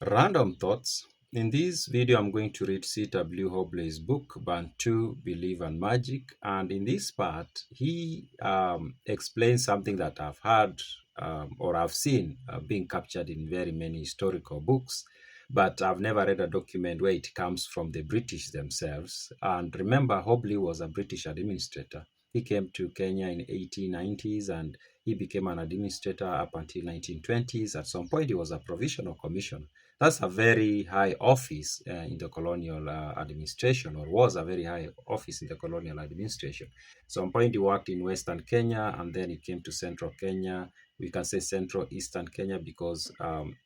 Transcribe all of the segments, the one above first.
Random thoughts. In this video, I'm going to read C.W. Hobley's book, Bantu, Belief and Magic. And in this part, he explains something that I've heard or I've seen being captured in very many historical books, but I've never read a document where it comes from the British themselves. And remember, Hobley was a British administrator. He came to Kenya in 1890s and he became an administrator up until 1920s. At some point, he was a provisional commissioner. That's a very high office in the colonial administration, or was a very high office in the colonial administration. At some point, he worked in Western Kenya, and then he came to Central Kenya. We can say Central Eastern Kenya because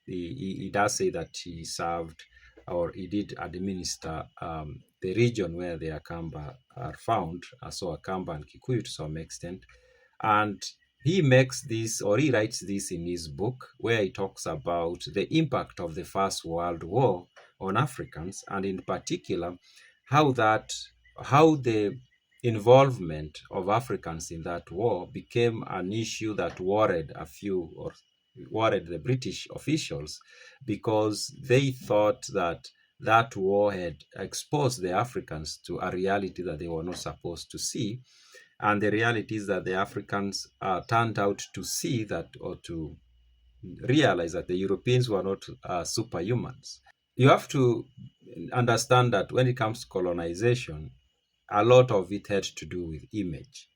he does say that he served or he did administer the region where the Akamba are found, so Akamba and Kikuyu to some extent. And he makes this, or he writes this in his book, where he talks about the impact of the First World War on Africans, and in particular, how the involvement of Africans in that war became an issue that worried the British officials, because they thought that that war had exposed the Africans to a reality that they were not supposed to see. And the reality is that the Africans turned out to see that, or to realize that the Europeans were not superhumans. You have to understand that when it comes to colonization, a lot of it had to do with image.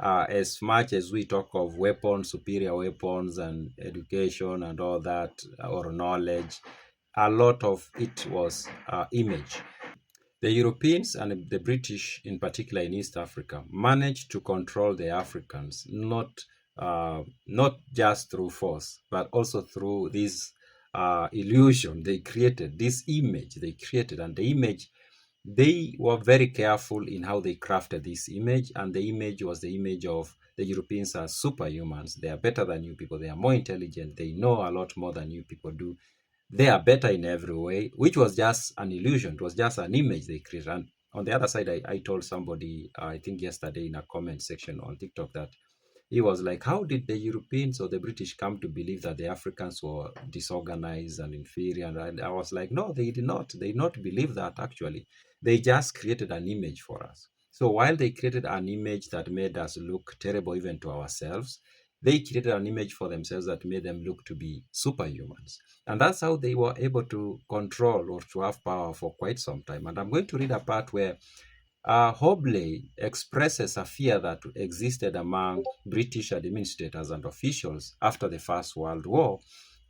As much as we talk of weapons, superior weapons, and education and all that, or knowledge, a lot of it was image. The Europeans and the British, in particular in East Africa, managed to control the Africans, not just through force, but also through this illusion they created, this image they created. And the image, they were very careful in how they crafted this image. And the image was the image of the Europeans as superhumans. They are better than you people. They are more intelligent. They know a lot more than you people do. They are better in every way, which was just an illusion. It was just an image they created. And on the other side, I told somebody, I think yesterday in a comment section on TikTok, that he was like, how did the Europeans or the British come to believe that the Africans were disorganized and inferior? And I was like, no, they did not. They did not believe that, actually. They just created an image for us. So while they created an image that made us look terrible even to ourselves, they created an image for themselves that made them look to be superhumans. And that's how they were able to control or to have power for quite some time. And I'm going to read a part where Hobley expresses a fear that existed among British administrators and officials after the First World War,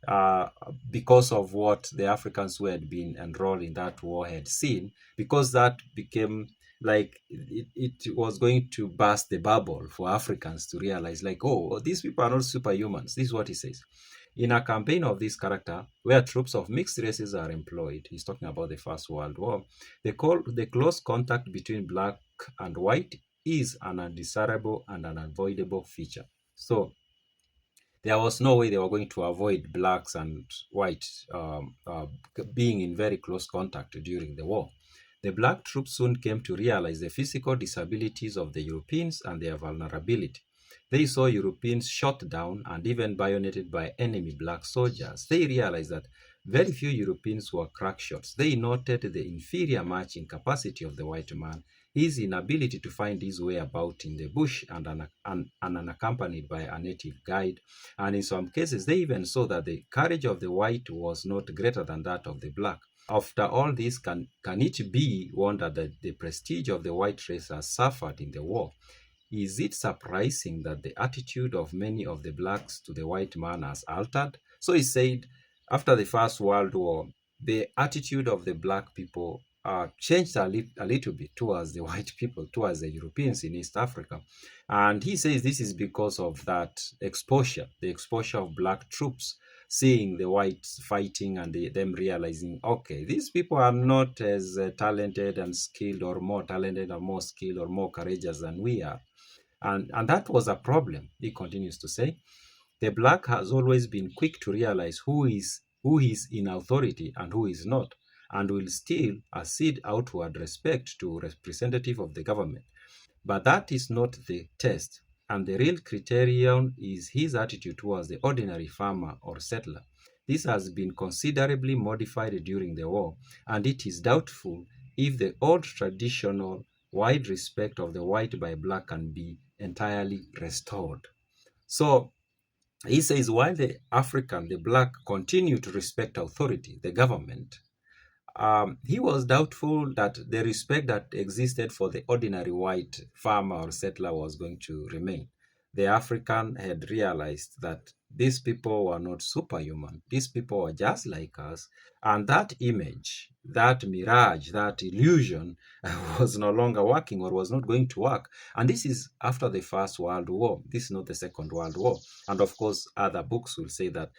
uh, because of what the Africans who had been enrolled in that war had seen, because that became like it was going to burst the bubble for Africans to realize, like, oh, these people are not superhumans. This is what he says. In a campaign of this character, where troops of mixed races are employed, he's talking about the First World War, the close contact between black and white is an undesirable and an unavoidable feature. So there was no way they were going to avoid blacks and whites being in very close contact during the war. The black troops soon came to realize the physical disabilities of the Europeans and their vulnerability. They saw Europeans shot down and even bayoneted by enemy black soldiers. They realized that very few Europeans were crack shots. They noted the inferior marching capacity of the white man, his inability to find his way about in the bush and unaccompanied by a native guide. And in some cases, they even saw that the courage of the white was not greater than that of the black. After all this, can it be wondered that the prestige of the white race has suffered in the war? Is it surprising that the attitude of many of the blacks to the white man has altered? So he said, after the First World War, the attitude of the black people changed a little bit towards the white people, towards the Europeans in East Africa. And he says this is because of that exposure, the exposure of black troops, seeing the whites fighting and them realizing, okay, these people are not as talented and skilled, or more talented or more skilled or more courageous than we are. And that was a problem, he continues to say. The black has always been quick to realize who is in authority and who is not, and will still accede outward respect to representative of the government. But that is not the test, and the real criterion is his attitude towards the ordinary farmer or settler. This has been considerably modified during the war, and it is doubtful if the old traditional wide respect of the white by black can be entirely restored. So he says while the African, the black, continue to respect authority, the government, he was doubtful that the respect that existed for the ordinary white farmer or settler was going to remain. The African had realized that these people were not superhuman. These people were just like us. And that image, that mirage, that illusion was no longer working or was not going to work. And this is after the First World War. This is not the Second World War. And of course, other books will say that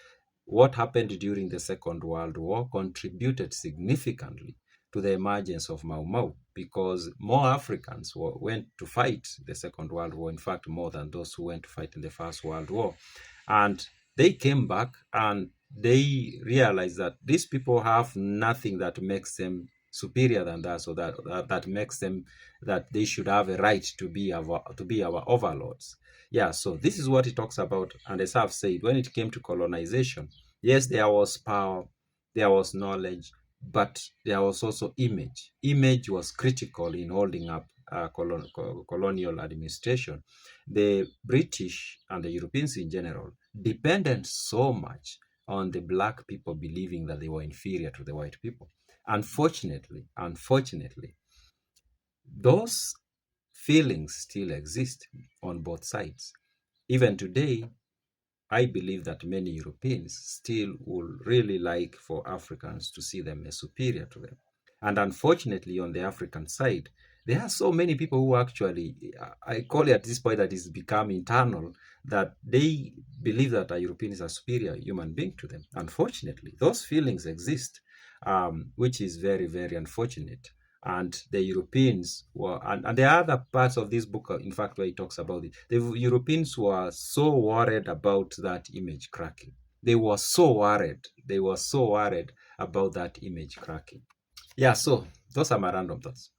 what happened during the Second World War contributed significantly to the emergence of Mau Mau because more Africans went to fight the Second World War, in fact, more than those who went to fight in the First World War. And they came back and they realized that these people have nothing that makes them superior than that, so that makes them that they should have a right to be our overlords. Yeah, so this is what he talks about. And as I've said, when it came to colonization, yes, there was power, there was knowledge, but there was also image. Image was critical in holding up colonial administration. The British and the Europeans in general depended so much on the black people believing that they were inferior to the white people. Unfortunately, those feelings still exist on both sides. Even today, I believe that many Europeans still would really like for Africans to see them as superior to them. And unfortunately, on the African side, there are so many people who actually, I call it at this point that it's become internal, that they believe that a European is a superior human being to them. Unfortunately, those feelings exist, which is very, very unfortunate. And the Europeans were, and there are other parts of this book, in fact, where he talks about it. The Europeans were so worried about that image cracking. They were so worried. They were so worried about that image cracking. Yeah, so those are my random thoughts.